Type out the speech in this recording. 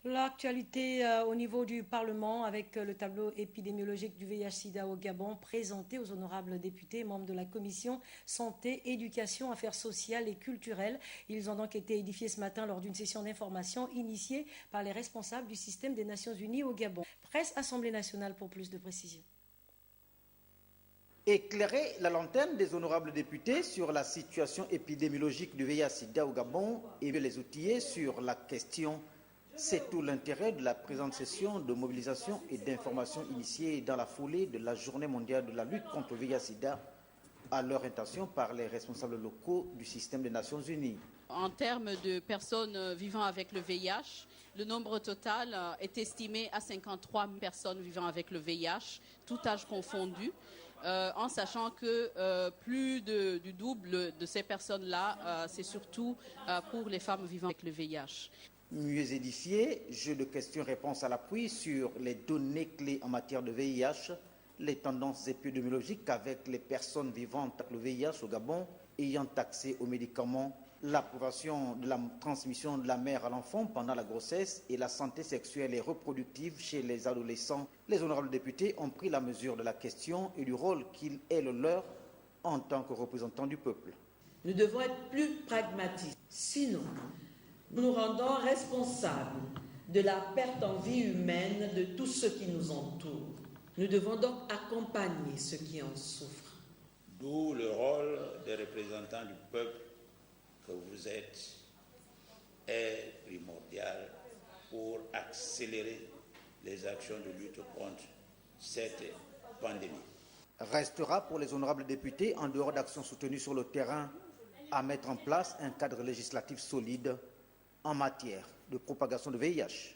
L'actualité au niveau du Parlement avec le tableau épidémiologique du VIH-Sida au Gabon présenté aux honorables députés membres de la commission santé, éducation, affaires sociales et culturelles. Ils ont donc été édifiés ce matin lors d'une session d'information initiée par les responsables du système des Nations Unies au Gabon. Presse Assemblée nationale pour plus de précisions. Éclairer la lanterne des honorables députés sur la situation épidémiologique du VIH-Sida au Gabon et les outiller sur la question, c'est tout l'intérêt de la présente session de mobilisation et d'information initiée dans la foulée de la Journée mondiale de la lutte contre le VIH-Sida à leur intention par les responsables locaux du système des Nations Unies. En termes de personnes vivant avec le VIH, le nombre total est estimé à 53 000 personnes vivant avec le VIH, tout âge confondu, en sachant que plus du double de ces personnes-là, c'est surtout pour les femmes vivant avec le VIH. Mieux édifié, jeu de questions-réponses à l'appui sur les données clés en matière de VIH, les tendances épidémiologiques avec les personnes vivant avec le VIH au Gabon ayant accès aux médicaments, l'approbation de la transmission de la mère à l'enfant pendant la grossesse et la santé sexuelle et reproductive chez les adolescents. Les honorables députés ont pris la mesure de la question et du rôle qu'il est le leur en tant que représentants du peuple. Nous devons être plus pragmatiques, sinon nous nous rendons responsables de la perte en vie humaine de tous ceux qui nous entourent. Nous devons donc accompagner ceux qui en souffrent. D'où le rôle des représentants du peuple que vous êtes est primordial pour accélérer les actions de lutte contre cette pandémie. Restera pour les honorables députés, en dehors d'actions soutenues sur le terrain, à mettre en place un cadre législatif solide en matière de propagation de VIH.